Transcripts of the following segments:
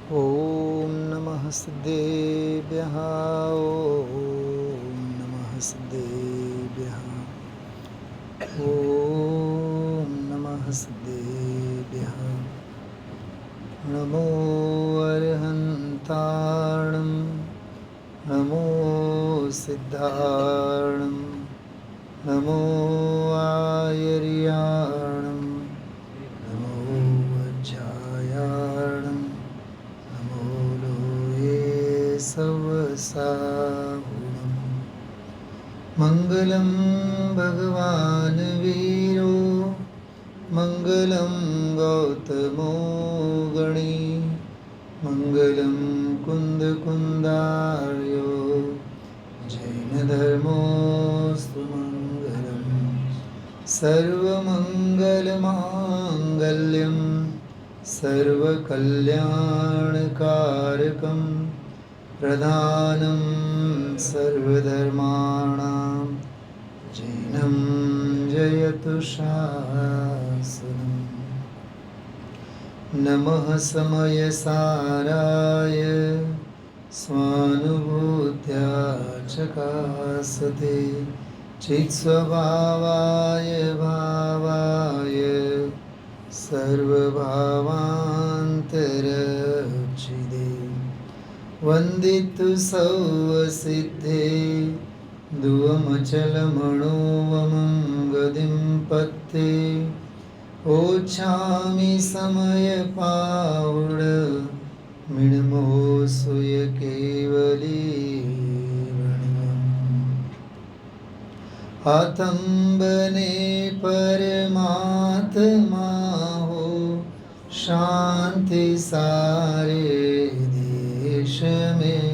ॐ नमः सिद्धेभ्यः ॐ नमः सिद्धेभ्यः ॐ नमः सिद्धेभ्यः नमो अर्हन्ताणं नमो सिद्धाणं नमो आयर्याणं नमो वज्रायाणं नमो लोये सवसाहुणम् मङ्गलं भगवान् वीरो मङ्गलं गौतमो गणी मङ्गलं कुन्दकुन्दार्यो जैनधर्मोऽस्तु मङ्गलं सर्वमङ्गलमाङ्गल्यं सर्वकल्याणकारकं प्रधानं सर्वधर्माणां जैनं जयतु शासनम् नमः समयसाराय स्वानुभूत्या चकासते चित्स्वभावाय भावाय सर्वभावान्तरचिदे वन्दितु सौवसिद्धे दुवमचलमणोवमं गदिं पत्ते ओछामि समयपावड मिणमोऽसूय केवलीवण्यम् आतम्बने परमात्मा हो शांति सारे देश में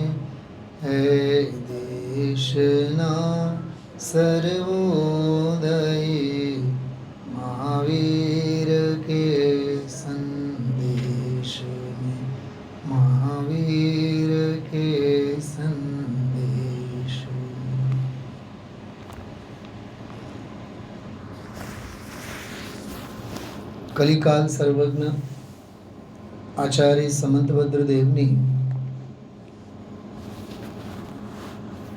है देशना सर्वोदयी महावीर के संदेश में महावीर के संदेश में। कलिकाल सर्वज्ञ आचार्य समंतभद्र देवनी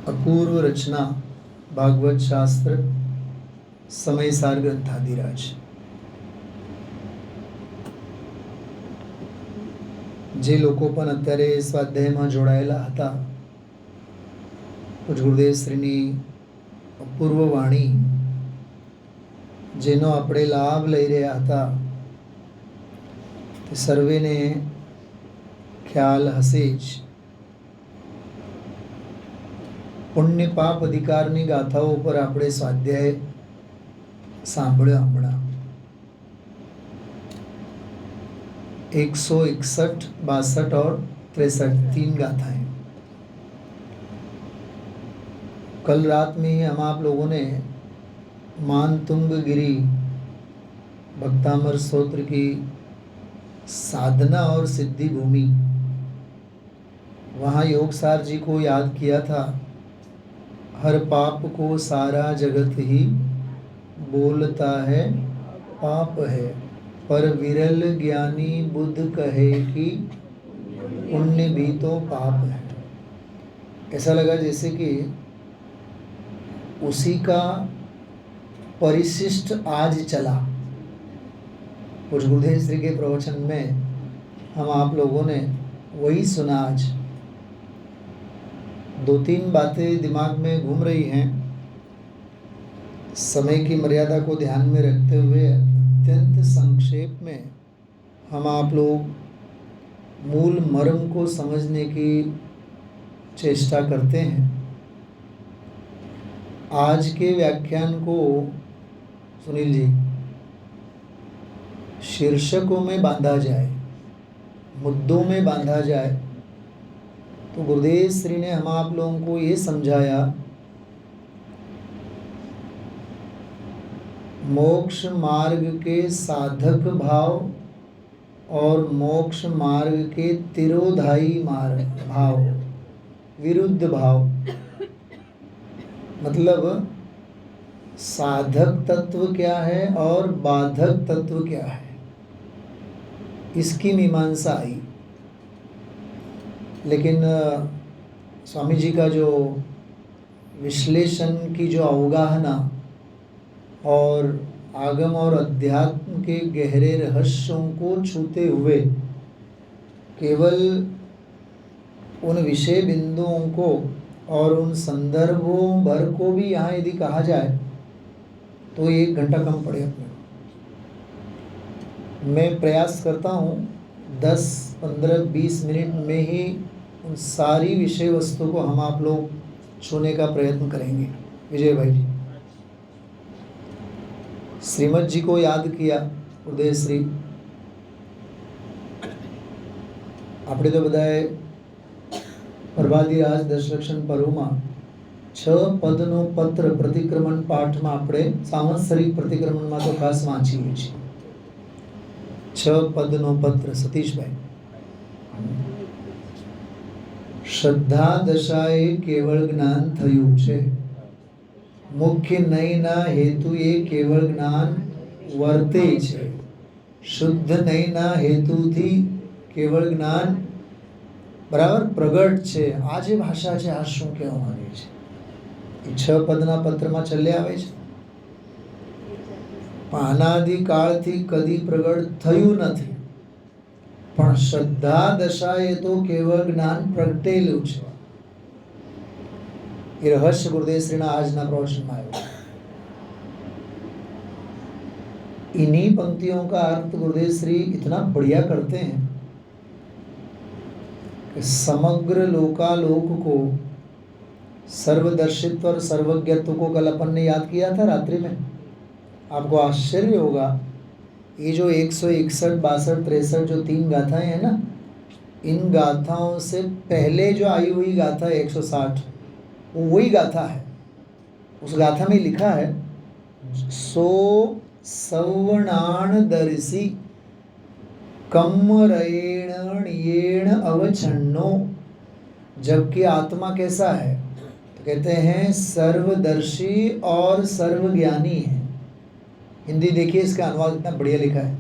अपूर्व रचना भागवत शास्त्र समयसार ग्रंथाधिराज। જે લોકો પણ અત્યારે સ્વાધ્યાયમાં જોડાયેલા હતા, પૂજ્ય ગુરુદેવ શ્રીની અપૂર્વ વાણી જેનો આપણે લાભ લઈ રહ્યા હતા, તે સર્વેને ખ્યાલ હશે જ. પુણ્ય પાપ અધિકારની ગાથાઓ પર આપણે સ્વાધ્યાય સાંભળ્યો. હમણાં 161, 62 और 63 3 गाथाएं. कल रात में ही हम आप लोगों ने मानतुंगगिरी भक्तामर स्तोत्र की साधना और सिद्धि भूमि, वहाँ योगसार जी को याद किया था. हर पाप को सारा जगत ही बोलता है पाप है, पर विरल ज्ञानी बुद्ध कहे कि पुण्य भी तो पाप है. ऐसा लगा जैसे कि उसी का परिशिष्ट आज चला. पूज्य गुरुदेव श्री के प्रवचन में हम आप लोगों ने वही सुना. आज 2-3 बातें दिमाग में घूम रही हैं. समय की मर्यादा को ध्यान में रखते हुए अत्यंत संक्षेप में हम आप लोग मूल मर्म को समझने की चेष्टा करते हैं. आज के व्याख्यान को सुनील जी शीर्षकों में बांधा जाए, मुद्दों में बांधा जाए, तो गुरुदेव श्री ने हम आप लोगों को ये समझाया, मोक्ष मार्ग के साधक भाव और मोक्ष मार्ग के तिरोधाई भाव, विरुद्ध भाव. मतलब साधक तत्व क्या है और बाधक तत्व क्या है, इसकी मीमांसा आई. लेकिन स्वामी जी का जो विश्लेषण की जो अवगाहना और आगम और अध्यात्म के गहरे रहस्यों को छूते हुए केवल उन विषय बिंदुओं को और उन संदर्भों भर को भी यहाँ यदि कहा जाए तो 1 घंटा कम पड़े अपने को। मैं प्रयास करता हूँ 10, 15, 20 मिनट में ही उन सारी विषय वस्तु को हम आप लोग छूने का प्रयत्न करेंगे। विजय भाई जी, श्रीमद जी को याद किया, ઉદયશ્રી આપણે તો બધાએ પ્રભાતિરાજ દશલક્ષણ પર્વમાં 6 પદનો પત્ર પ્રતિક્રમણ પાઠમાં આપણે સાંવત્સરિક પ્રતિક્રમણમાં તો ખાસ વાંચીએ છીએ। 6 પદનો પત્ર સતીશભાઈ, શ્રદ્ધા દશાએ કેવળ જ્ઞાન થયું છે, મુખ્ય નયના હેતુએ કેવળ જ્ઞાન વર્તે છે, શુદ્ધ નયના હેતુથી કેવળ જ્ઞાન બરાબર પ્રગટ છે। આ જે ભાષા છે આ શું કહેવા માંગે છે એ 6 પદના પત્રમાં છેલ્લે આવે છે। અનાદિકાળથી કદી પ્રગટ થયું નથી, પણ શ્રદ્ધા દશાએ તો કેવળ જ્ઞાન પ્રગટેલું છે। ये रहस्य गुरुदेव श्री आज ना प्रवचन में आयो। इन्हीं पंक्तियों का अर्थ गुरुदेव श्री इतना बढ़िया करते हैं कि समग्र लोकालोक को सर्वदर्शित्व और सर्वज्ञत्व को कल अपन ने याद किया था रात्रि में। आपको आश्चर्य होगा, ये जो 161, 62, 63 जो 3 गाथाएं हैं ना, इन गाथाओं से पहले जो आई हुई गाथा 160 वो वही गाथा है। उस गाथा में लिखा है सो सवर्णान दर्शी कम्मरेण अवच्छन्नो, जबकि आत्मा कैसा है तो कहते हैं सर्वदर्शी और सर्वज्ञानी है। हिंदी देखिए, इसका अनुवाद इतना बढ़िया लिखा है,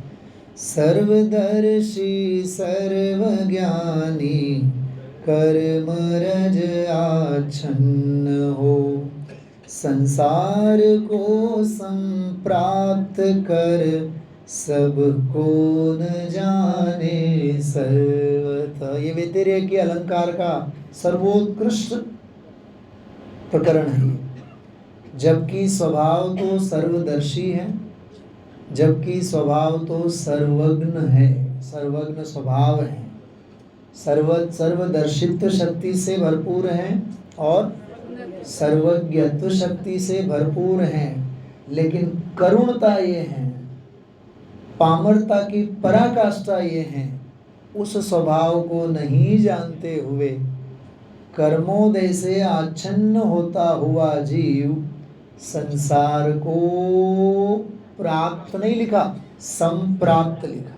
सर्वदर्शी सर्वज्ञानी कर्म रज आच्छन्न हो, संसार को संप्राप्त कर सबको न जाने सर्वथा। ये व्यतिरेक के अलंकार का सर्वोत्कृष्ट प्रकरण है। जबकि स्वभाव तो सर्वदर्शी है, जबकि स्वभाव तो सर्वज्ञ है, सर्वज्ञ स्वभाव है, सर्वदर्शित्व शक्ति से भरपूर हैं और सर्वज्ञत्व शक्ति से भरपूर हैं, लेकिन करुणता ये है, पामरता की पराकाष्ठा ये है, उस स्वभाव को नहीं जानते हुए कर्मोदय से आच्छन्न होता हुआ जीव संसार को प्राप्त नहीं लिखा, संप्राप्त लिखा।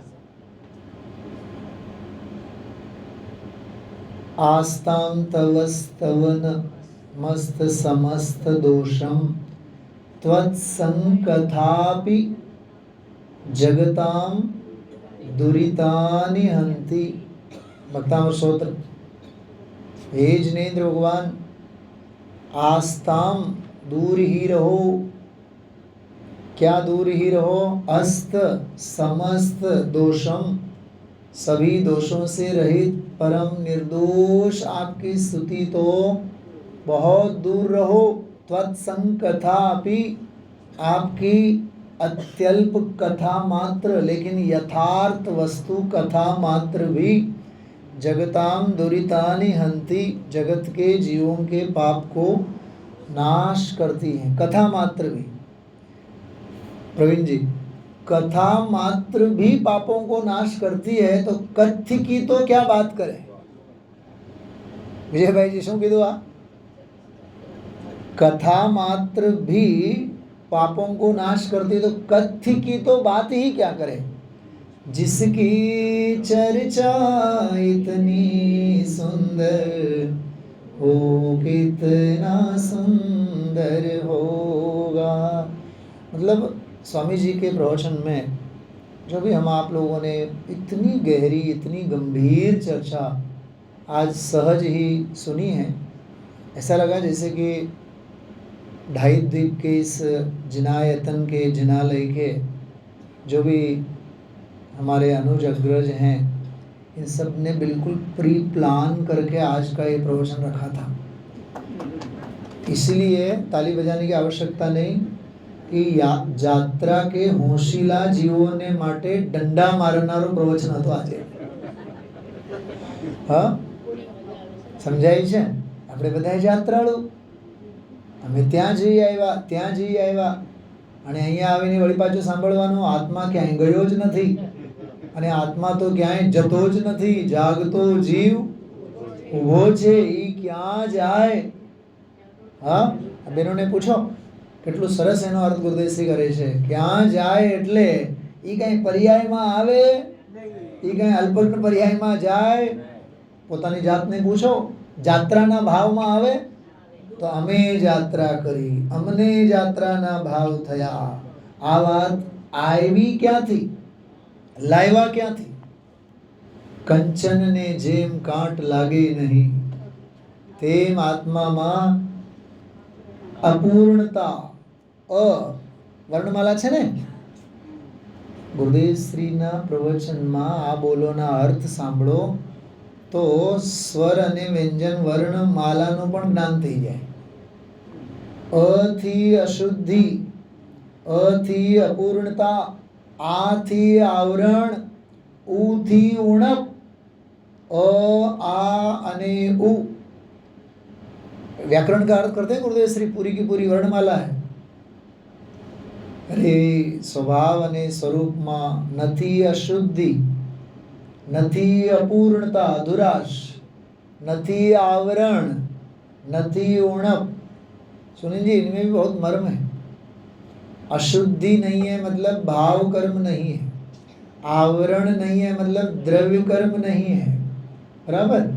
आस्तां तवस्तवन मस्त समस्त दोषम त्वत्संकथापि जगतां दुरितानि हन्ति। भक्तामृत स्तोत्र। हे जिनेंद्र भगवान, आस्ताम दूर ही रहो। क्या दूर ही रहो? अस्त समस्त दोषम, सभी दोषों से रहित परम निर्दोष आपकी स्तुति तो बहुत दूर रहो। त्वत्संकथापि, आपकी अत्यल्प कथा मात्र लेकिन यथार्थ वस्तु कथा मात्र भी जगताम दुरितानि हंति, जगत के जीवों के पाप को नाश करती है। कथा मात्र भी, प्रवीण जी, कथा मात्र भी पापों को नाश करती है तो कथ्य की तो क्या बात करें। विजय भाई जी शू कीधु आ? कथा मात्र भी पापों को नाश करती तो कथ्य की तो बात ही क्या करें। जिसकी चर्चा इतनी सुंदर हो कितना सुंदर होगा। मतलब स्वामी जी के प्रवचन में जो भी हम आप लोगों ने इतनी गहरी इतनी गंभीर चर्चा आज सहज ही सुनी है। ऐसा लगा जैसे कि ढाई द्वीप के इस जिनायतन के जिनालय के जो भी हमारे अनुज अग्रज हैं, इन सब ने बिल्कुल प्री प्लान करके आज का ये प्रवचन रखा था। इसलिए ताली बजाने की आवश्यकता नहीं कि यात्रा के होशिला जीवोने माटे डंडा मारनारो प्रवचन હતો આજે। હા, સમજાય છે? આપણે બધા યાત્રાળુ, અમે ત્યાં જઈ આવ્યા અને અહીંયા આવીને વળી પાછું સાંભળવાનું આત્મા ક્યાંય ગયો જ નથી અને આત્મા તો ક્યાંય જતો જ નથી। જાગતો જીવ ઊભો છે, ઈ ક્યાં જાય? હા, બહેનોને પૂછો કેટલું સરસ એનો અર્થ ગુરુદેવશ્રી કરે છે। ક્યાં જાય એટલે ઈ કાંઈ પર્યાયમાં આવે, ઈ કાંઈ અલ્પજ્ઞ પર્યાયમાં જાય? પોતાની જાતને પૂછો, જાત્રાના ભાવમાં આવે તો અમે જાત્રા કરી, અમને જાત્રાના ભાવ થયા। આ વાત આવી ક્યાંથી, લાવ્યા ક્યાંથી? કંચનને જેમ કાંટ લાગે નહીં તેમ આત્મામાં અપૂર્ણતા વર્ણમાલા છે ને, ગુરુદેવશ્રીના પ્રવચનમાં આ બોલોના અર્થ સાંભળો તો સ્વર અને વ્યંજન વર્ણમાલાનું પણ જ્ઞાન થઈ જાય। અ થી અશુદ્ધિ, અ થી અપૂર્ણતા, આ થી આવરણ, ઉ થી ઉણપ, અ આ અને ઉ। व्याकरण का अर्थ करते हैं गुरुदेव श्री, पूरी की पूरी वर्णमाला है। अरे स्वभाव अने स्वरूप में नथी अशुद्धि, नथी अपूर्णता अधुराश, नथी आवरण, नथी उणप। सुनील जी, इनमें भी बहुत मर्म है। अशुद्धि नहीं है मतलब भाव कर्म नहीं है, आवरण नहीं है मतलब द्रव्य कर्म नहीं है, बराबर।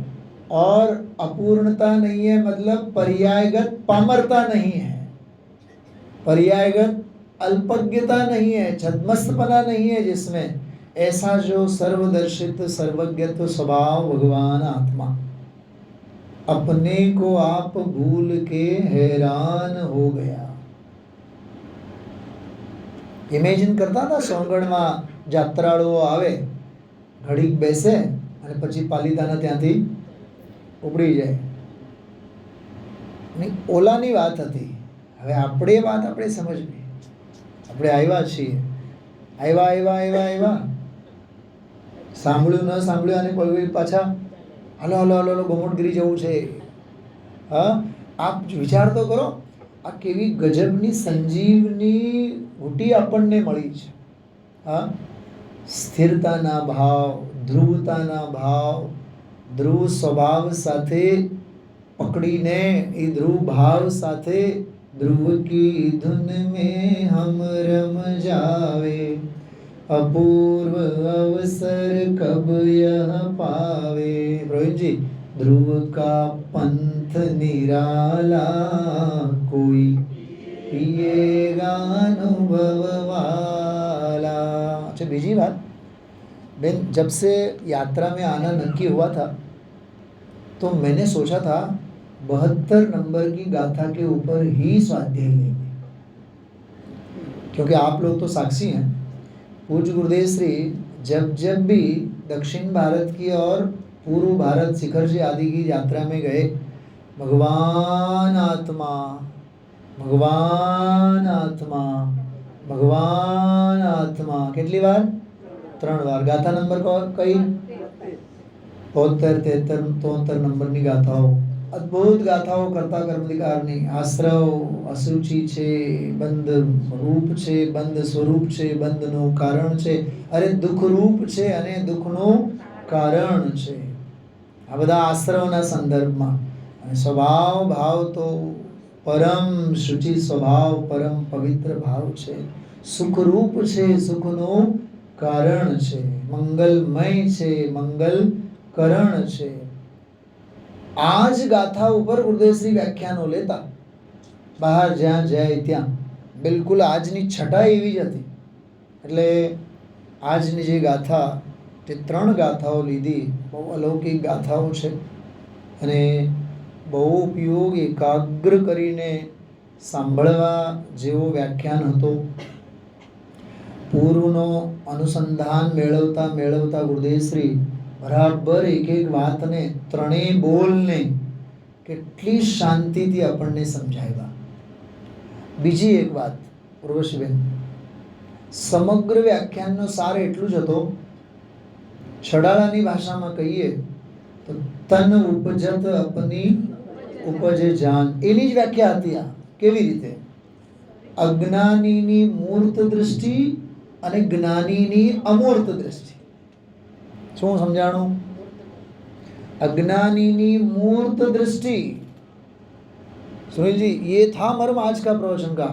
और अपूर्णता नहीं है मतलब पर्यायगत पामरता नहीं है, पर्यायगत अल्पज्ञता नहीं है, छद्मस्तपना नहीं है जिसमें। ऐसा जो सर्वदर्शित सर्वज्ञत्व स्वभाव भगवान आत्मा, अपने को आप भूल के हैरान हो गया। इमेजिन करता था सोनगढ़ में जात्राळुओ आवे, घड़ीक बेसे અને પછી પાલિતાના ત્યાંથી ઉપડી જાય। અને ઓલાની વાત હતી। હવે આપણે વાત આપણે સમજવી। આપણે આવ્યા છીએ, આવ્યા સાંભળ્યું ન સાંભળ્યું અને પળવી પાછા હાલો હાલો હાલો હાલો ગોમટગીરી જવું છે। હા, આપ વિચાર તો કરો, આ કેવી ગજબની સંજીવની ઘૂંટી આપણને મળી છે। હા, સ્થિરતાના ભાવ, ધ્રુવતાના ભાવ, ધ્રુવ સ્વભાવ સાથે પકડીને એ ધ્રુવ ભાવ સાથે ध्रुव की धुन में हम रम जावे, अपूर्व अवसर कब यह पावे। रोहित जी, ध्रुव का पंथ निराला कोई पिएगा अनुभव वाला। अच्छा, बीजी बात बेन, जब से यात्रा में आना नक्की हुआ था तो मैंने सोचा था 72 नंबर की गाथा के ऊपर ही स्वाध्याय लेंगे, क्योंकि आप लोग तो साक्षी हैं। पूज्य गुरुदेव श्री जब जब भी दक्षिण भारत की और पूर्व भारत शिखर जी आदि की यात्रा में गए, भगवान आत्मा भगवान आत्मा भगवान आत्मा कितनी बार? 3 बार। गाथा नंबर कई? 72, 73, 73 नंबर की गाथाओं, अद्भुत गाथाओं करता कर्मधिकारनी। आश्रव असूचि छे, बंध रूप छे, बंध स्वरूप छे, बंधनो कारण छे, अरे दुख रूप छे अने दुखनो कारण छे। आ बधा आश्रवना संदर्भमां। अने स्वभाव भाव तो परम शुचि स्वभाव, परम पवित्र भाव छे, सुख रूप छे, सुखनो कारण छे, मंगलमय छे, मंगल करण छे। आज गाथा ऊपर गुरुदेव श्री व्याख्यानो लेता, बहार ज्यां जाए त्यां बिल्कुल आजनी छटा एवी ज हती। એટલે આજની જે ગાથા, જે 3 ગાથાઓ લીધી, બહુ અલૌકિક ગાથાઓ છે। અને બહુ ઉપયોગ એકાગ્ર કરીને સાંભળવા જેવો વ્યાખ્યાન હતો. પૂર્વનો અનુસંધાન મેળવતા મેળવતા ગુરુદેવશ્રી બરાબર એક એક વાતને, ત્રણેય બોલને કેટલી શાંતિથી આપણને સમજાવ્યા. બીજી એક વાત ઉર્વશીબેન, સમગ્ર વ્યાખ્યાનનો સાર એટલું જ હતો, છડાળાની ભાષામાં કહીએ તો તન ઉપજત અપની ઉપજે જાન, એની જ વ્યાખ્યા હતી આ. કેવી રીતે? અજ્ઞાનીની મૂર્ત દૃષ્ટિ અને જ્ઞાનીની અમૂર્ત દૃષ્ટિ. શું समझाणु? अज्ञानी मूर्त दृष्टि. सुनील जी, ये था मर्म आज का प्रवचन का.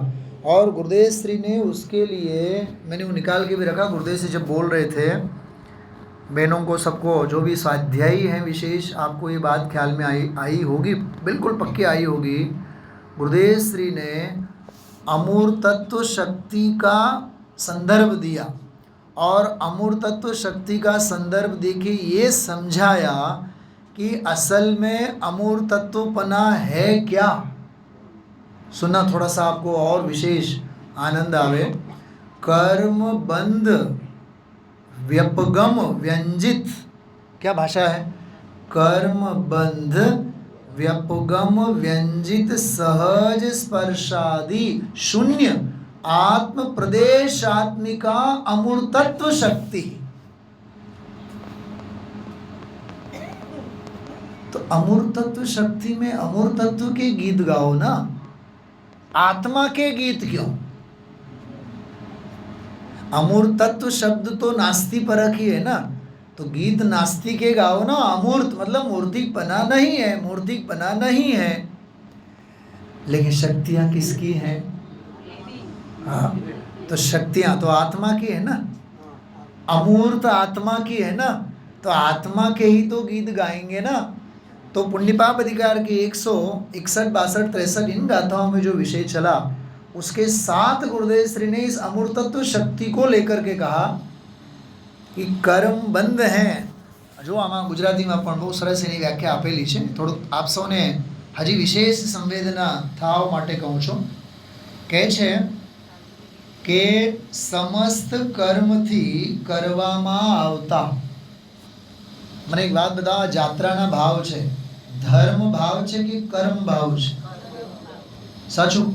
और गुरुदेव श्री ने उसके लिए, मैंने वो निकाल के भी रखा, गुरुदेव श्री जब बोल रहे थे, बहनों को सबको जो भी स्वाध्यायी हैं विशेष, आपको ये बात ख्याल में आई होगी, बिल्कुल पक्की आई होगी. गुरुदेव श्री ने अमूर्तत्व शक्ति का संदर्भ दिया और अमूर्तत्व शक्ति का संदर्भ देके ये समझाया कि असल में अमूर्तत्वपना है क्या. सुनना थोड़ा सा आपको और विशेष आनंद आवे. कर्म बंध व्यपगम व्यंजित, क्या भाषा है? कर्म बंध व्यपगम व्यंजित सहज स्पर्शादि शून्य आत्म प्रदेशात्मिका अमूर्तत्व शक्ति. तो अमूर्तत्व शक्ति में अमूर्तत्व के गीत गाओ ना, आत्मा के गीत क्यों? अमूर्तत्व शब्द तो नास्ति परक ही है ना, तो गीत नास्ति के गाओ ना. अमूर्त मतलब मूर्तिकपना नहीं है, मूर्तिकपना नहीं है. लेकिन शक्तियां किसकी हैं? हाँ, तो शक्तियां तो आत्मा की है ना, अमूर्त आत्मा की है ना, तो आत्मा के ही तो गीत गाएंगे ना. तो पुण्यपाप अधिकार के 161, 62, 63 इन गाथाओं में जो विषय चला, उसके साथ गुरुदेव श्री ने इस अमूर्तत्व शक्ति को लेकर के कहा कि कर्म બંધ હે. જો આમાં ગુજરાતીમાં પણ બહુ સરસ એની વ્યાખ્યા આપેલી છે. થોડુંક આપ સૌને હજી વિશેષ સંવેદના થાવ માટે કહું છું. કહે છે કે સમસ્ત કર્મથી કરવામાં આવતા, મને એક વાત બતાવો, જાત્રાના ભાવ છે, ધર્મ ભાવ છે કે કર્મ ભાવ છે? સાચું?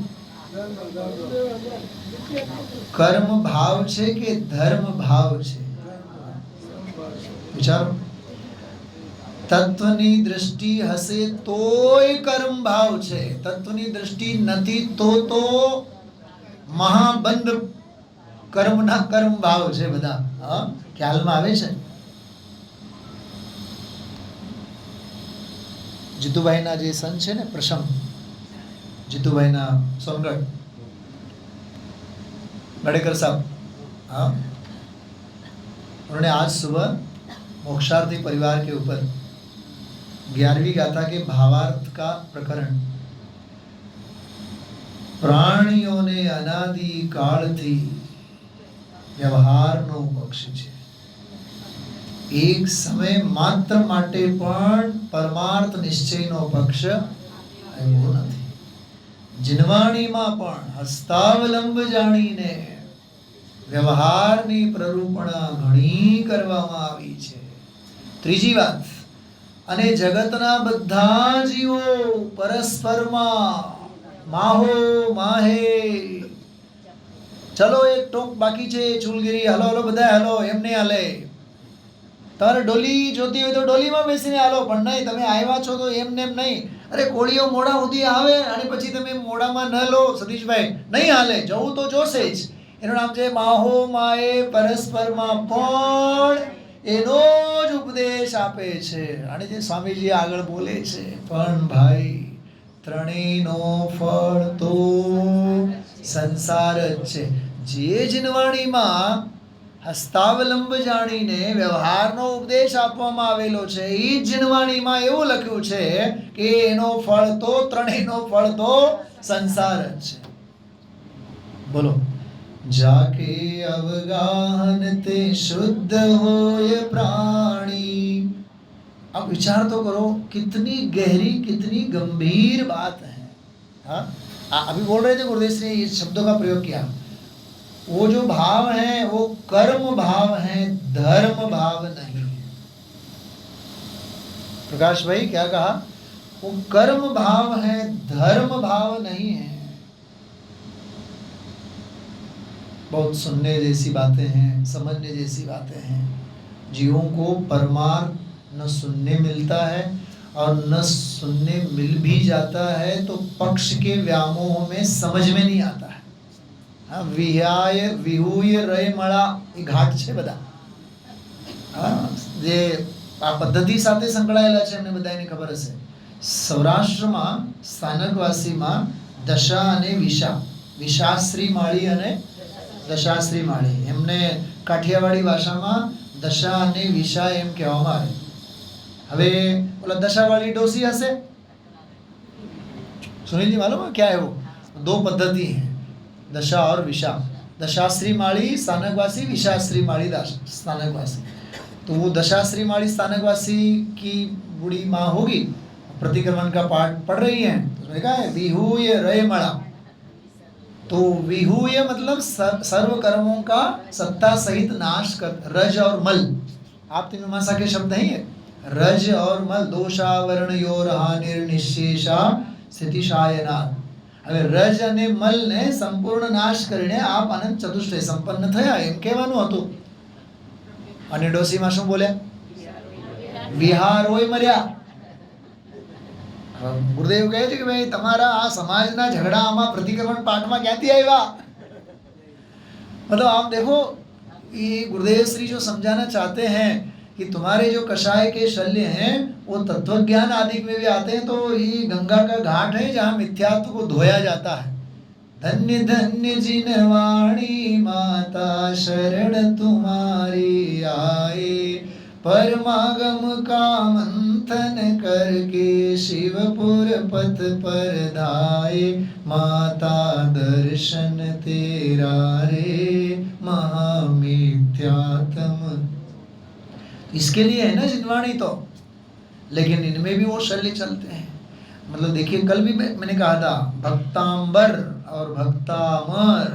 કર્મ ભાવ છે કે ધર્મ ભાવ છે? વિચારો. તત્વની દ્રષ્ટિ હશે તોય કર્મ ભાવ છે, તત્વની દ્રષ્ટિ નથી તો મહાબંધ કર્મના કર્મ ભાવ છે બધા. હા, ખ્યાલમાં આવે છે? જીતુભાઈના જે સન છે ને, પ્રશમ જીતુભાઈના સોનગઢ गड़ेकर साहब, हाँ, उन्होंने आज सुबह मोक्षार्थी परिवार के ऊपर 11वीं गाथा के भावार्थ का प्रकरण, प्राणियों ने अनादि कालथी व्यवहारનો પક્ષ છે. એક સમય માત્ર માટે પણ પરમાર્થ નિશ્ચયનો પક્ષ આવ્યો નથી. જીનવાણીમાં પણ હસ્તાવલંબ જાણીને વ્યવહારની પ્રરૂપણા ઘણી કરવામાં આવી છે. ત્રીજી વાત, અને જગતના બધા જીવો પરસ્પરમાં માહો માહે. ચલો એક ટોક બાકી છે, ચૂલગીરી, હલો હલો બધા હલો, એમ નહીં હાલે. તમારે ડોલી જોતી હોય તો ડોલીમાં બેસીને હાલો, પણ નહીં, તમે આવ્યા છો તો એમ ને એમ નહીં. અરે કોળીઓ મોડા સુધી આવે અને પછી તમે મોડામાં ન લો, સતીશભાઈ, નહીં હાલે, જવું તો જોશે જ. એનું નામ છે માહો માએ પરસ્પરમાં પણ એનો જ ઉપદેશ આપે છે. અને જે સ્વામીજી આગળ બોલે છે, પણ ભાઈ ત્રણેયનો ફળ તો સંસાર જ છે. જે જીનવાણીમાં હસ્તાવલંબ જાણીને વ્યવહારનો ઉપદેશ આપવામાં આવેલો છે, એ જ જીનવાણીમાં એવું લખ્યું છે કે એનો ફળ તો, ત્રણેયનો ફળ તો સંસાર જ છે. બોલો. जाके अवगाहन ते शुद्ध होय प्राणी, अब विचार तो करो, कितनी गहरी, कितनी गंभीर बात है। हाँ, अभी बोल रहे थे गुरुदेव श्री ने इस शब्दों का प्रयोग किया। वो जो भाव है वो कर्म भाव है, धर्म भाव नहीं है। प्रकाश भाई क्या कहा? वो कर्म भाव है, धर्म भाव नहीं है। बहुत सुनने जैसी बातें हैं, समझने जैसी बातें हैं। जीवों को परमार्थ न सुनने मिलता है, और न सुनने मिल भी जाता है तो पक्ष के व्यामोह में समझ में नहीं आता है। हाँ, विहाय विहूय रय मळा એ ઘાટ છે બધા। હા, જે આ પદ્ધતિ સાથે સંકળાયેલા છે, અમને બધાને ખબર હશે। સૌરાષ્ટ્રમાં સ્થાનકવાસીમાં દશા અને વિશા, વિશાશ્રી માળી અને દશાશ્રી માળી, એમને કાઠિયાવાડી ભાષામાં દશા અને વિશા એમ કહેવામાં આવે। હવે ઓલા દશાવાળી ડોસી હશે, सुनील जी मालूम है क्या है वो? दो पद्धति है, दशा और विशा। दशाश्री माળી स्थानकवासी, विशाश्री माળી स्थानकवासी। तो वो दशाश्री माળી स्थानकवासी की बूढ़ी माँ होगी, प्रतिक्रमण का पाठ पढ़ रही है, तो उसमें कहा है विहूय रय मळा। तो विहूय मतलब सर्व कर्मों का सत्ता सहित नाश कर, रज और मल आप तीन मीमांसा के शब्द नहीं है। रज और मल दोषावरण योर हानिर्निशेषा स्थितिशायना। હવે રજ અને મલ ને સંપૂર્ણ નાશ કરીને આપ આનંદ ચતુષ્ટય સંપન્ન થયા એમ કહેવાનું હતું। અને ડોસીમાં શું બોલ્યા? વિહાર હોય મર્યા। ગુરુદેવ કહે છે કે ભાઈ તમારા આ સમાજના ઝઘડા આમાં પ્રતિક્રમણ પાઠમાં ક્યાંથી આવ્યા? मतलब आप देखो, ये गुरुदेव श्री जो समझाना चाहते हैं कि तुम्हारे जो कषाय के शल्य हैं वो तत्वज्ञान आदि में भी आते हैं। तो ये गंगा का घाट है जहाँ मिथ्यात्व को धोया जाता है। धन्य धन्य जिनवाणी माता शरण तुम्हारी आए, परमागम का मंथन करके शिवपुर पथ पर धाये, माता दर्शन तेरा रे महामिथ्यात्म। इसके लिए है ना जिनवाणी तो, लेकिन इनमें भी वो शल्य चलते हैं। मतलब देखिए, कल भी मैंने कहा था भक्तांबर और भक्तामर,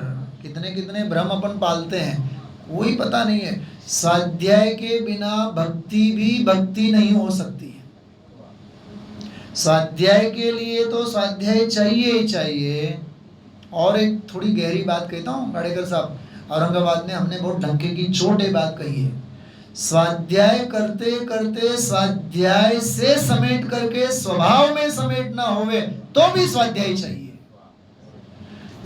कितने कितने भ्रम अपन पालते हैं, कोई पता नहीं है। स्वाध्याय के बिना भक्ति भी भक्ति नहीं हो सकती है। स्वाध्याय के लिए तो स्वाध्याय चाहिए ही चाहिए। और एक थोड़ी गहरी बात कहता हूँ गाड़ेकर साहब, औरंगाबाद में हमने बहुत ढंके की छोटे बात कही है। स्वाध्याय करते करते स्वाध्याय से समेट करके स्वभाव में समेटना होवे तो भी स्वाध्याय चाहिए।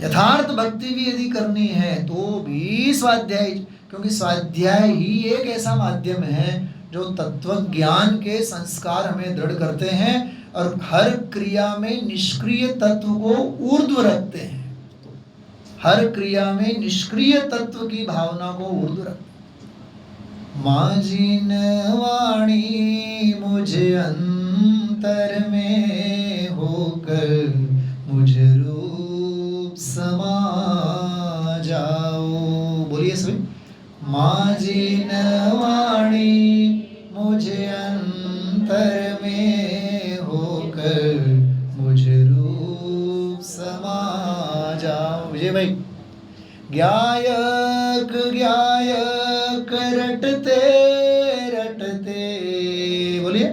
यथार्थ भक्ति भी यदि करनी है तो भी स्वाध्याय, क्योंकि स्वाध्याय ही एक ऐसा माध्यम है जो तत्व ज्ञान के संस्कार हमें दृढ़ करते हैं और हर क्रिया में निष्क्रिय तत्व को ऊर्ध्व रखते हैं। हर क्रिया में निष्क्रिय तत्व की भावना को ऊर्ध्व रखते हैं। माँ जिनवाणी मुझे अंतर में होकर मुझ रूप समा जाओ। बोलिए सभी। माँ जिनवाणी मुझे अंतर में होकर मुझ रूप समा जाओ। विजय भाई, ज्ञायक ज्ञायक रटते रटते, बोलिए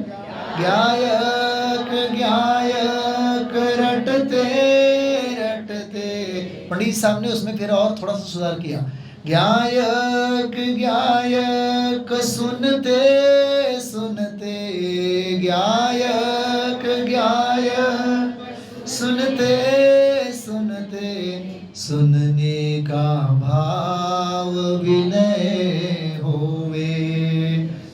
ज्ञायक ज्ञायक रटते रटते। पंडित साहब ने उसमें फिर और थोड़ा सा सुधार किया। ज्ञायक ज्ञायक सुनते सुनते, ज्ञायक ज्ञायक सुनते सुनते, सुनने का भाव विनय होवे,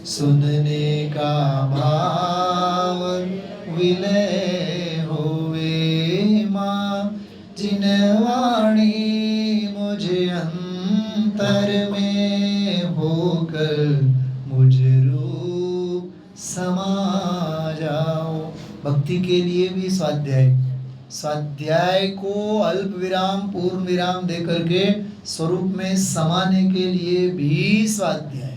सुनने का भाव विनय होवे। माँ जिनवाणी मुझे अंतर में होकर मुझ रूप समा जाओ। भक्ति के लिए भी स्वाध्याय, स्वाध्याय को अल्प विराम पूर्ण विराम दे करके स्वरूप में समाने के लिए भी स्वाध्याय।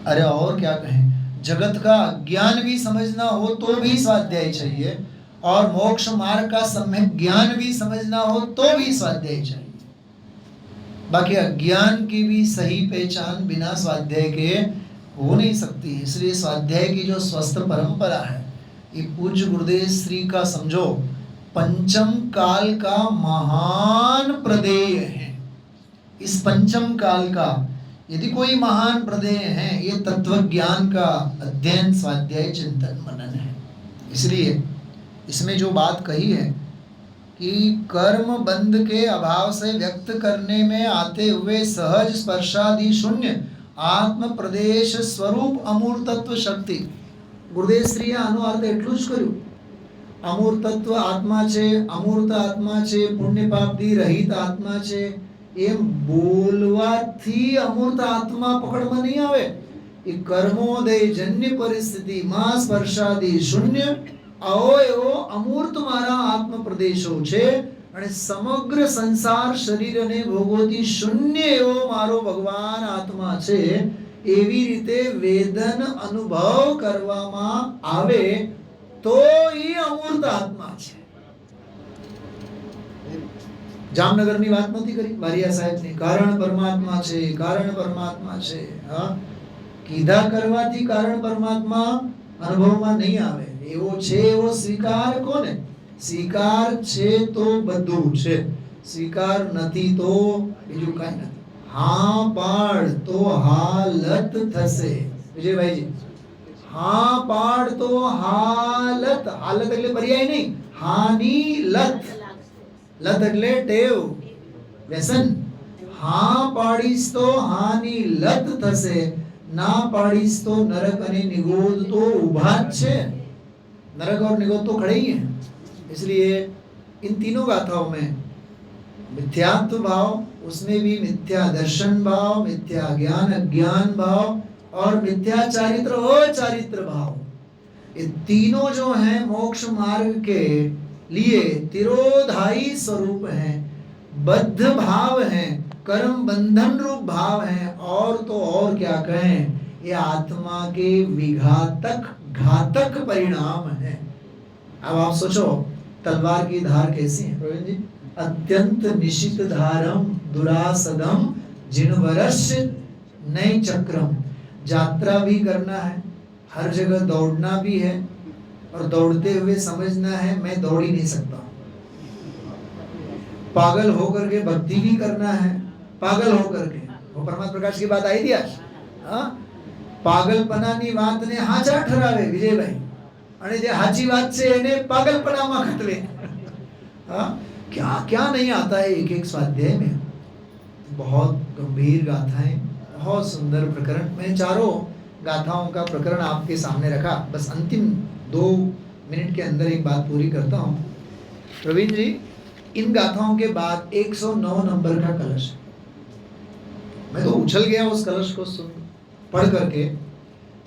अरे और क्या कहें, जगत का ज्ञान भी समझना हो तो भी स्वाध्याय चाहिए, और मोक्ष मार्ग का सम्यक ज्ञान भी समझना हो तो भी स्वाध्याय चाहिए। बाकी अज्ञान की भी सही पहचान बिना स्वाध्याय के हो नहीं सकती। इसलिए स्वाध्याय की जो स्वस्थ परंपरा है, ये पूज्य गुरुदेव श्री का समझो पंचम काल का महान प्रदेय है। इस पंचम काल का यदि कोई महान प्रदेय है, ये तत्व ज्ञान का अध्ययन, स्वाध्याय, चिंतन, मनन है। इसलिए इसमें जो बात कही है कि कर्म बंध के अभाव से व्यक्त करने में आते हुए सहज स्पर्शादि शून्य आत्म प्रदेश स्वरूप अमूर्तत्व शक्ति, गुरुदेव श्रीએ આનો અર્થ એટલું જ કર્યું, અમૂર્તત્વ આત્મા છે, અમૂર્ત આત્મા છે, પુણ્ય પાપથી રહિત આત્મા છે, એમ બોલવાથી અમૂર્ત આત્મા પકડમાં નહીં આવે। એ કર્મોદય જન્ય પરિસ્થિતિમાં સ્પર્શાદિ શૂન્ય આવો એવો અમૂર્ત મારા આત્મ પ્રદેશો છે, અને સમગ્ર સંસાર શરીરને ભોગવતી શૂન્ય એવો મારો ભગવાન આત્મા છે। એવી રીતે વેદન અનુભવ કરવામાં આવે તો એ અમૂર્ત આત્મા છે। જામનગરની વાત નથી કરી બારિયા સાહેબની, કારણ પરમાત્મા છે, કારણ પરમાત્મા છે। હા, કીધા કરવાથી કારણ પરમાત્મા અનુભવમાં નહીં આવે। એવો છે એવો સ્વીકાર કોને? સ્વીકાર છે તો બધું છે, સ્વીકાર નથી તો બીજું કાંઈ નથી। હા પાડ તો હાલત થશે। વિજયભાઈજી, હા પાડ તો હાલત, હાલત એટલે પર્યાય નહીં, હાની લત, લત એટલે ટેવ, વ્યસન। હા પાડીશ તો હાની લત થશે, ના પાડીશ तो नरक અને निगोद तो उभा છે। नरक और निगोद तो खड़े ही हैं। इसलिए इन तीनों गाथाओं में मिथ्यात्व भाव, उसमें भी मिथ्या दर्शन भाव, मिथ्या ज्ञान अज्ञान भाव, और मिथ्या चारित्र अचारित्र भाव, ये तीनों जो हैं मोक्ष मार्ग के लिए तिरोधाई स्वरूप हैं, बद्ध भाव हैं, कर्म बंधन रूप भाव हैं, और तो और क्या कहें, ये आत्मा के विघातक घातक परिणाम है। अब आप सोचो तलवार की धार कैसी है प्रवीण जी? अत्यंत निशित धारम दुरासदम जिनवरश नए चक्रम। यात्रा भी करना है, हर जगह दौड़ना भी है, और दौड़ते हुए समझना है मैं दौड़ ही नहीं सकता। पागल होकर के भक्ति भी करना है, पागल होकर के। वो परमात्मा प्रकाश की बात आई थी आज। हाँ, पागलपनानी वातने हाचा ठरावे विजयभाई, અને જે સાચી વાત છે એને પાગલપનામાં ખતવે। हाँ, क्या क्या नहीं आता है एक एक स्वाध्याय में। बहुत गंभीर गाथाएं, बहुत सुंदर प्रकरण। मैंने चारों गाथाओं का प्रकरण आपके सामने रखा। बस अंतिम 2 मिनट के अंदर एक बात पूरी करता हूँ। प्रवीण जी, इन गाथाओं के बाद 109 नंबर का कलश, मैं तो उछल गया उस कलश को सुन पढ़ करके।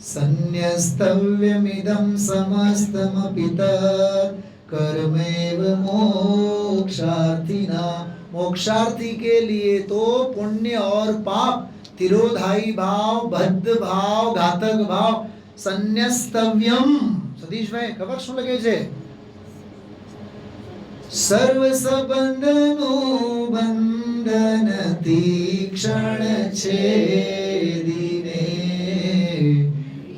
सन्यस्तव्यमिदं समस्तमपि तत् कर्मेव मोक्षार्थिना। मोक्षार्थी के लिए तो पुण्य और पाप, तिरोधाई भाव, बद्ध भाव, घातक भाव, सन्यस्तव्यम। सतीश भाई खबर શું લખે છે? सर्व संबंधनु बंधन तीक्षण छेदिने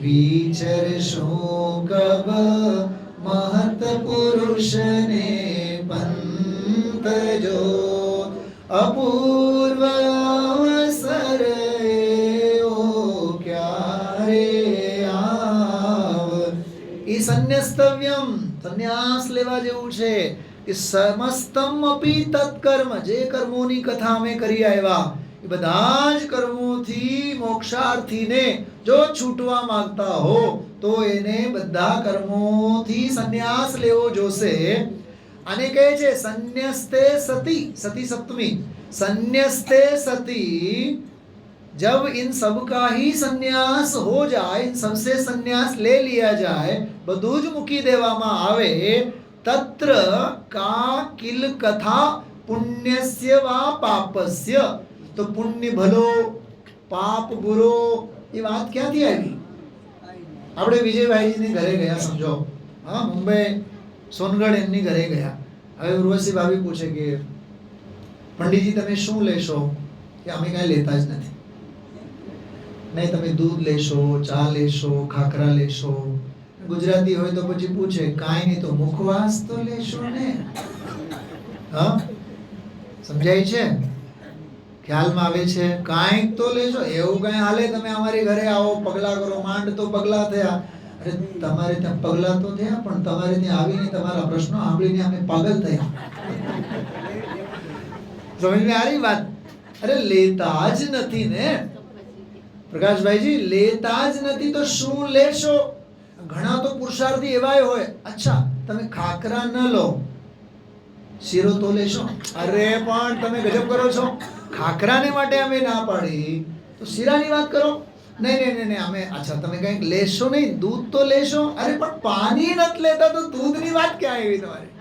विचर शोकब महत पुरुष ने पंत जो अपूर्व अवसर ओ क्या रे आव। ई संन्यास्तव्यम, संन्यास लेवा जेवुं छे कि समस्तम अपि तत्कर्म, जे कर्मोनी कथा में करी आव्या એ બધા જ કર્મોથી મોક્ષાર્થીને જો છૂટવા માંગતા હો તો એને બધા કર્મોથી સંન્યાસ લેવો જોશે। આને કહે છે સંન્યસ્તે સતી, સતી સપ્તમી, संन्यस्ते सती। जब इन सब का ही संन्यास हो जाए, इन सबसे संन्यास ले लिया जाए, बधुज मुकी देवामा आवे, तत्र का किल कथा पुण्यस्य वा पापस्य। तो पुण्य भलो पाप बुरो, ये बात क्या थी आई? આપણે વિજયભાઈજીની ઘરે ગયા સમજો, હા, મુંબઈ સોનગઢ એમની ઘરે ગયા. હવે ઉર્વશી ભાભી પૂછે કે પંડિતજી તમે શું લેશો? કે અમે કાંઈ લેતા જ નથી. નહીં, તમે દૂધ લેશો, ચા લેશો, ખાખરા લેશો. ગુજરાતી હોય તો પછી પૂછે કાંઈ નહીં તો મુખવાસ તો લેશો ને. હા, સમજાય છે? ખ્યાલમાં આવે છે? કાંઈક તો લેશો. એવું કાંઈ હાલે તમે અમારી ઘરે આવો, પગલા કરો, માંડ તો પગલા થયા. અરે તમારે ત્યાં પગલા તો થયા, પણ તમારે ત્યાં આવીને તમારા પ્રશ્નો સાંભળીને અમે પાગલ થયા. સમજ આ રહી વાત? અરે લેતા જ નથી ને પ્રકાશભાઈજી, લેતા જ નથી તો શું લેશો? ઘણા તો પુરુષાર્થી એવાય હોય, અચ્છા તમે ખાખરા ન લો, શીરો તો લેશો. અરે પણ તમે ગજબ કરો છો, ખાખરાને માટે અમે ના પાડી તો શીરાની વાત કરો. નહીં, અમે અચ્છા તમે કંઈક લેશો નહીં, દૂધ તો લેશો. અરે પણ પાણી નથી લેતા તો દૂધની વાત ક્યાં આવી તમારી?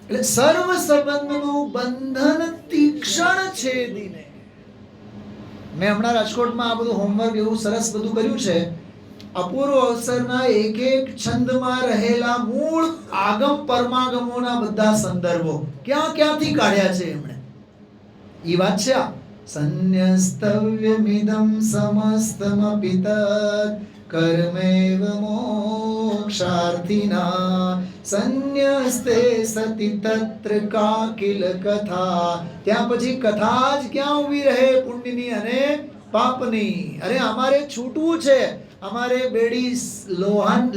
એટલે સર્વ સંબંધનું બંધન તીક્ષ્ણ છેદીને. મેં હમણાં રાજકોટમાં આ બધું હોમવર્ક એવું સરસ બધું કર્યું છે. અપૂર્વ અવસરના એક એક છંદમાં રહેલા મૂળ આગમ પરમાગમોના બધા સંદર્ભો ક્યાંથી કાઢ્યા છે એમણે, ઈ વાત છે આ. સંન્યસ્તવ્યમિદં સમસ્તમપિ તત્ કર્મૈવ મોક્ષાર્થિના સંન્યસ્તે સતિ તત્ર કા કિલ કથા. ત્યાં પછી કથા જ ક્યાં ઊભી રહે? પુણ્યની અને પાપની. અરે અમારે છૂટવું છે, અમારે બેડી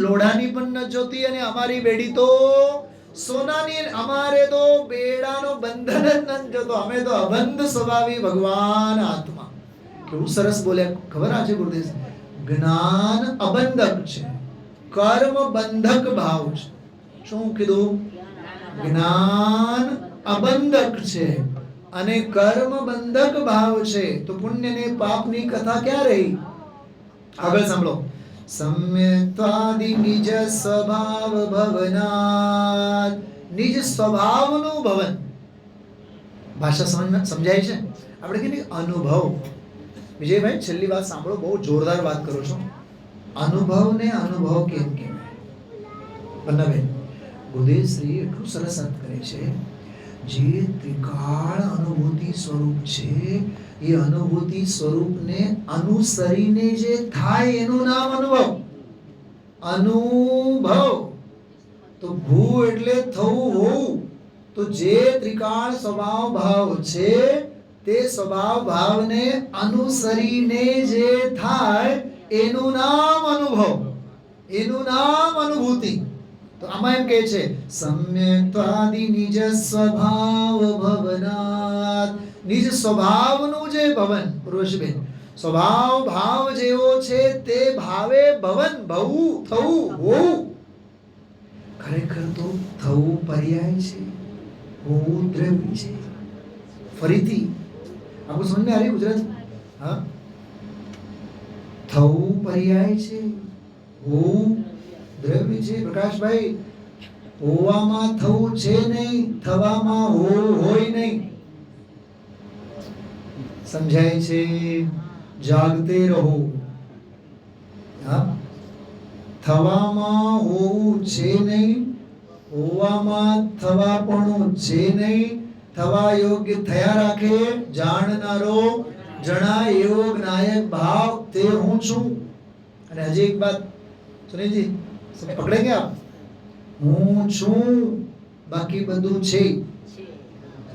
લોઢાની પણ ન જોતી અને અમારી બેડી તો સોનાની. અમારે તો બેડાનો બંધન જ નથી જોતો, અમે તો અબંધ સ્વભાવી ભગવાન આત્મા. કેવું સરસ બોલ્યા ખબર આ છે ગુરુદેવ? જ્ઞાન અબંધક છે, કર્મ બંધક ભાવ છે. શું કીધું? જ્ઞાન અબંધક છે અને કર્મ બંધક ભાવ છે. તો પુણ્ય ને પાપની કથા ક્યાં રહી? આગળ સાંભળો. સમ્યક્ત્વાદિ નિજ સ્વભાવ ભવનાત. નિજ સ્વભાવનું ભવન. ભાષા સમજાય છે? આપણે કહીએ અનુભવ. વિજયભાઈ છેલ્લી વાત સાંભળો, બહુ જોરદાર વાત કરો છો. અનુભવને અનુભવ કેમ કહેવાય? બંનેબેન ગુરુદેવ શ્રી એટલું સરસ અર્થ કરે છે. જે ત્રિકાળ અનુભૂતિ સ્વરૂપ છે, એ અનુભૂતિ સ્વરૂપને અનુસરીને જે થાય એનું નામ અનુભવ. અનુભવ તો ભૂ એટલે થવું, હોવું. તો જે ત્રિકાળ સ્વભાવ ભાવ છે તે સ્વભાવ ભાવને અનુસરીને જે થાય એનું નામ અનુભવ, એનું નામ અનુભૂતિ. તો આમાં એમ કહે છે સમ્યક્ત્વાદિ નિજ સ્વભાવ ભવનાત. નિજ સ્વભાવનું જે ભવન, પુરુષબેન સ્વભાવ ભાવ જેવો છે તે ભાવે ભવન, ભવવું, થવું, હોવું. ખરેખર તો થવું પર્યાય છે, હોવું દ્રવ્ય છે. ફરીથી આપણું સમજ આ રહી ગુજરાત? હા, થવું પર્યાય છે, હોવું દ્રવ્ય છે. પ્રકાશભાઈ હોવામાં થવું છે નહીં, થવામાં હોવું હોય નહીં. સમજાય છે? જાગતે રહો. હા, થવામાં હોવું છે નહીં, હોવામાં થવાપણું છે નહીં. થવા યોગ્ય થયા રાખે જાણનારો જણા એવો જ્ઞાયક ભાવ તે હું છું. અને હજી એક વાત સુનીજી પકડેંગે આપ? હું છું બાકી બધું છે.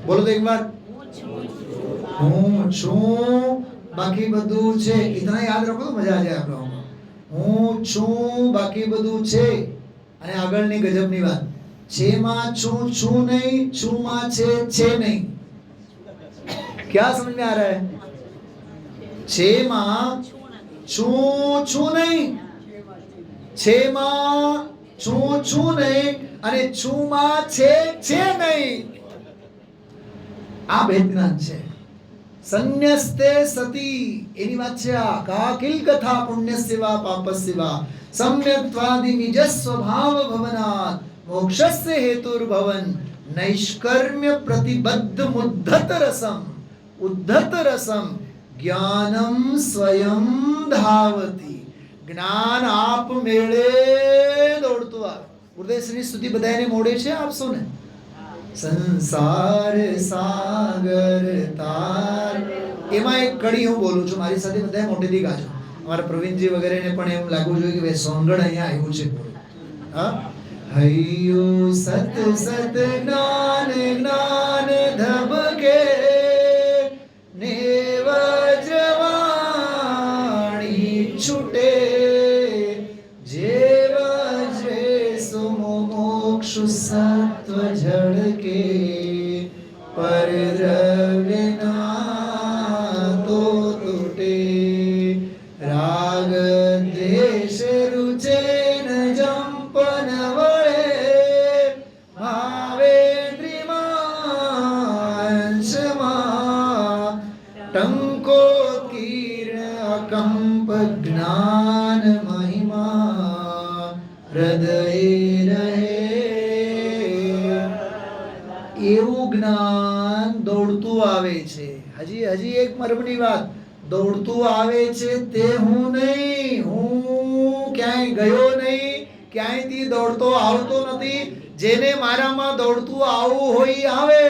બોલો તો એક વાર. હું છું બાકી બધું છે. ઇતના યાદ રાખો તો મજા આ જાય આપણે. હું છું બાકી બધું છે. અને આગળની ગજબની વાત, છે માં છું છું નહીં, છું માં છે નહીં. क्या समझ में आ रहा है? छे માં છું છું નહીં, છે માં છું છું નહીં અને છું માં છે નહીં. આ ભેદ જ્ઞાન છે. સંન્યસ્તે સતી એની વાત છે આ. કાકિલ કથા પુણ્યસ્ય વા પાપસ્ય વા સમ્યક્ત્વાદિ નિજ સ્વભાવ ભવનાત મોક્ષસ્ય હેતુર્ભવન નૈષ્કર્મ્ય પ્રતિબદ્ધ મુદ્ધત રસમ ઉદ્ધત રસમ જ્ઞાનમ સ્વયં ધાવતી. જ્ઞાન આપ મેળે દોડતું આવે. ગુરુદેવની સ્તુતિ બધાને મોડે છે આપશો ને. સંસાર સાગર તાર, એમાં એક કડી હું બોલું છું, મારી સાથે બધા મોટેથી ગાજો. અમારા પ્રવીણજી વગેરેને પણ એમ લાગવું જોઈએ કે ભાઈ સોંગડ અહીંયા આવ્યું છે. હા, હૈયું સત સત જ્ઞાન જ્ઞાન ધબકે ને વજ્રવાણી છૂટે, જે વજ્રે સુમો મોક્ષ સત્વ ઝળકે, પર દ્રવ્યના તો તૂટે, રાગ દ્વેષ રૂચે ન જંપન વળે, ભાવેન્દ્રિમાંશમાં ટંકો કીર્ણ અકંપ જ્ઞાન મહિમા હૃદય રહે. એવું જ્ઞાન દોડતું આવે છે. હજી એક મરમની વાત, દોડતું આવે છે તે હું નહીં, હું ક્યાંય ગયો નહીં, ક્યાંયથી દોડતો આવતો નથી. જેને મારામાં દોડતું આવવું હોય આવે,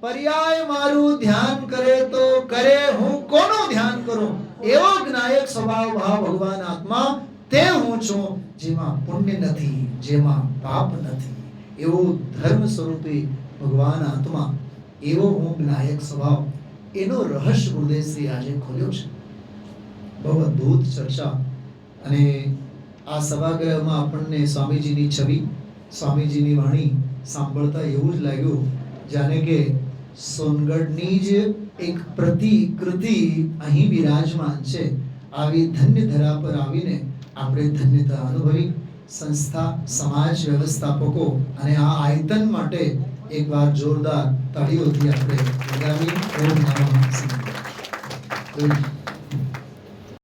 પર્યાય મારું ધ્યાન કરે તો કરે, હું કોનું ધ્યાન કરું? એવો જ્ઞાયક સ્વભાવ ભાવ ભગવાન આત્મા તે હું છું, જેમાં પુણ્ય નથી, જેમાં પાપ નથી. એવો ધર્મ સ્વરૂપી ભગવાન આત્મા, એવો હું જ્ઞાયક સ્વભાવ, એનો રહસ્ય ગુરુદેવશ્રી આજે ખોલ્યો છે. બહુ અદ્ભુત ચર્ચા. અને આ સભાગૃહમાં આપણને સ્વામીજીની છબી, સ્વામીજીની વાણી સાંભળતા એવું જ લાગ્યું જાણે કે સોનગઢની જ એક પ્રતિકૃતિ અહીં વિરાજમાન છે. આવી ધન્ય ધરા પર આવીને આપણે ધન્યતા અનુભવી. સંસ્થા, સમાજ વ્યવસ્થાપકો અને આ આયતન માટે એકવાર જોરદાર તાળીઓથી આપણે લગાવી. ઓમ નમઃ શિવાય.